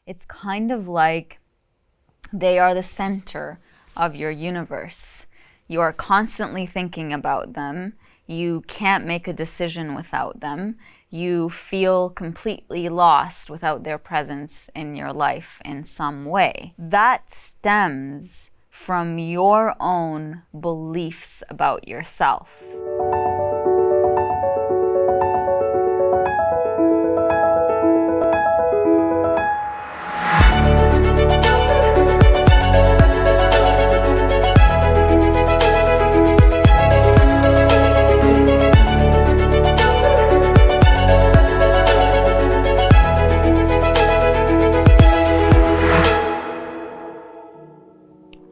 It's kind of like they are the center of your universe. You are constantly thinking about them. You can't make a decision without them. You feel completely lost without their presence in your life in some way. That stems from your own beliefs about yourself.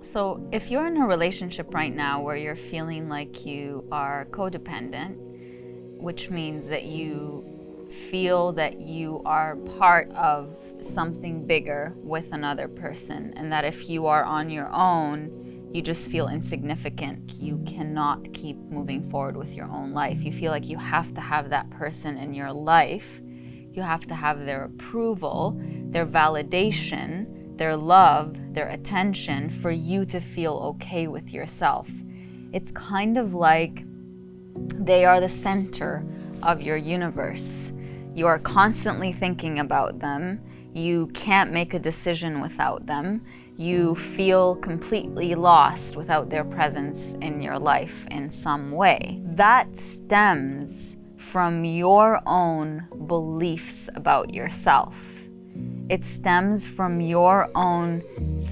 So if you're in a relationship right now where you're feeling like you are codependent, which means that you feel that you are part of something bigger with another person, and that if you are on your own, you just feel insignificant. You cannot keep moving forward with your own life. You feel like you have to have that person in your life. You have to have their approval, their validation, their love, their attention for you to feel okay with yourself. It's kind of like they are the center of your universe. You are constantly thinking about them. You can't make a decision without them. You feel completely lost without their presence in your life in some way. That stems from your own beliefs about yourself. It stems from your own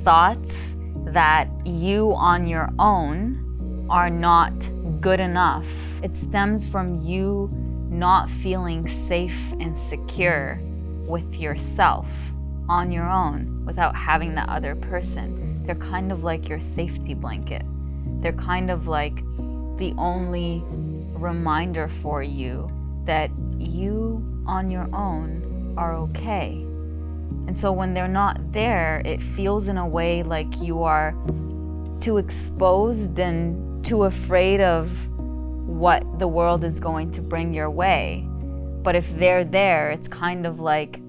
thoughts that you on your own are not good enough. It stems from you not feeling safe and secure with yourself on your own without having that other person. They're kind of like your safety blanket. They're kind of like the only reminder for you that you on your own are okay. And so when they're not there, it feels in a way like you are too exposed and too afraid of what the world is going to bring your way. But if they're there, it's kind of like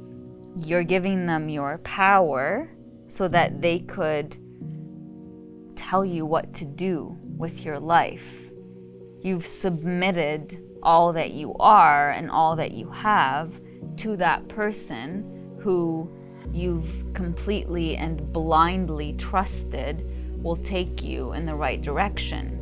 you're giving them your power so that they could tell you what to do with your life. You've submitted all that you are and all that you have to that person who you've completely and blindly trusted will take you in the right direction.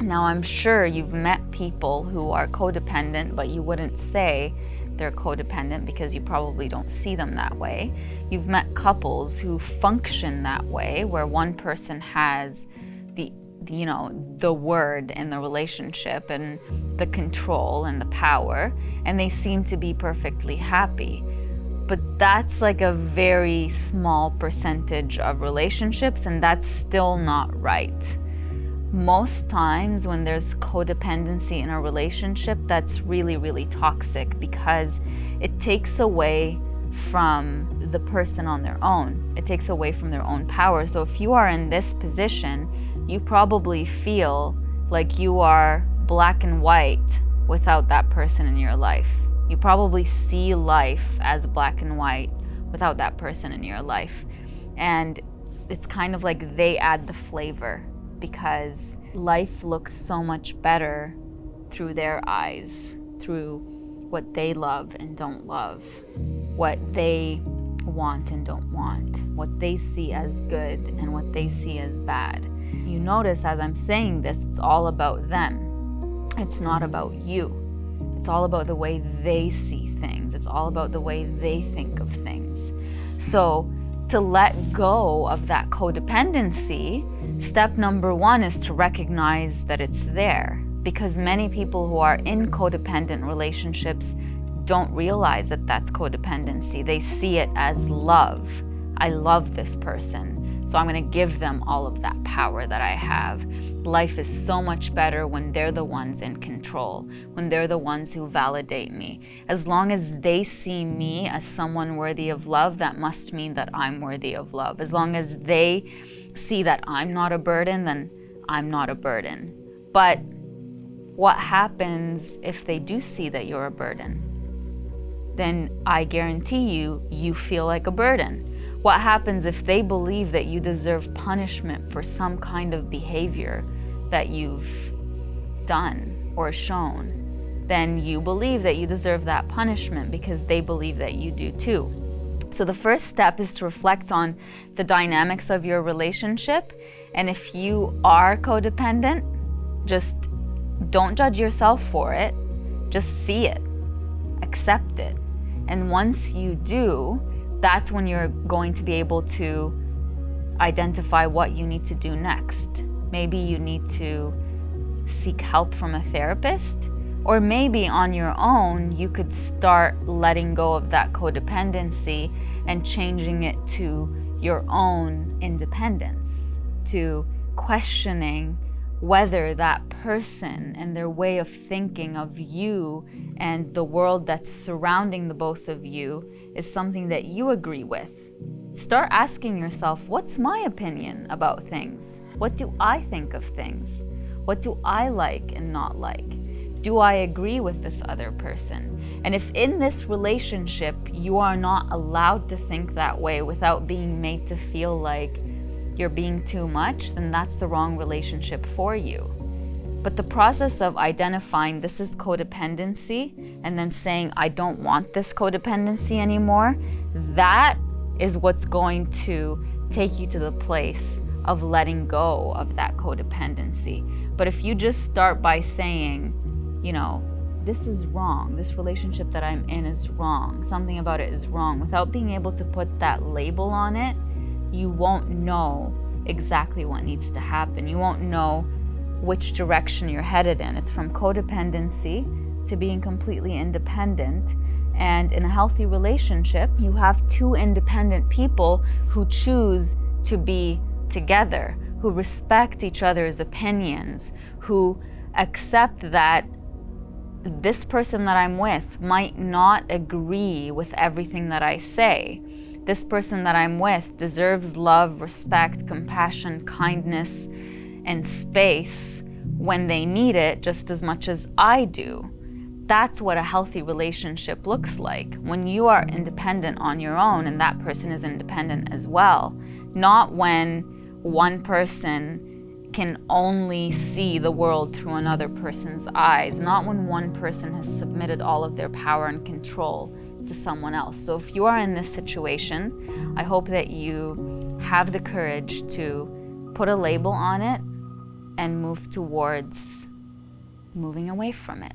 Now, I'm sure you've met people who are codependent, but you wouldn't say they're codependent because you probably don't see them that way. You've met couples who function that way, where one person has the word in the relationship and the control and the power, and they seem to be perfectly happy. But that's like a very small percentage of relationships, and that's still not right. Most times when there's codependency in a relationship, that's really, really toxic because it takes away from the person on their own. It takes away from their own power. So if you are in this position, you probably feel like you are black and white without that person in your life. You probably see life as black and white without that person in your life. And it's kind of like they add the flavor because life looks so much better through their eyes, through what they love and don't love, what they want and don't want, what they see as good and what they see as bad. You notice as I'm saying this, it's all about them. It's not about you. It's all about the way they see things. It's all about the way they think of things. So to let go of that codependency, step number one is to recognize that it's there. Because many people who are in codependent relationships don't realize that that's codependency. They see it as love. I love this person, so I'm going to give them all of that power that I have. Life is so much better when they're the ones in control, when they're the ones who validate me. As long as they see me as someone worthy of love, that must mean that I'm worthy of love. As long as they see that I'm not a burden, then I'm not a burden. But what happens if they do see that you're a burden? then I guarantee you, you feel like a burden. What happens if they believe that you deserve punishment for some kind of behavior that you've done or shown? Then you believe that you deserve that punishment because they believe that you do too. So the first step is to reflect on the dynamics of your relationship. And if you are codependent, just don't judge yourself for it. Just see it, accept it. And once you do, that's when you're going to be able to identify what you need to do next. Maybe you need to seek help from a therapist, or maybe on your own, you could start letting go of that codependency and changing it to your own independence, to questioning whether that person and their way of thinking of you and the world that's surrounding the both of you is something that you agree with. Start asking yourself, what's my opinion about things? What do I think of things? What do I like and not like? Do I agree with this other person? And if in this relationship you are not allowed to think that way without being made to feel like you're being too much, then that's the wrong relationship for you. But the process of identifying this is codependency and then saying, I don't want this codependency anymore, that is what's going to take you to the place of letting go of that codependency. But if you just start by saying, this is wrong, this relationship that I'm in is wrong, something about it is wrong, without being able to put that label on it, you won't know exactly what needs to happen. You won't know which direction you're headed in. It's from codependency to being completely independent. And in a healthy relationship, you have two independent people who choose to be together, who respect each other's opinions, who accept that this person that I'm with might not agree with everything that I say. This person that I'm with deserves love, respect, compassion, kindness, and space when they need it just as much as I do. That's what a healthy relationship looks like. When you are independent on your own and that person is independent as well. Not when one person can only see the world through another person's eyes. Not when one person has submitted all of their power and control to someone else. So if you are in this situation, I hope that you have the courage to put a label on it and move towards moving away from it.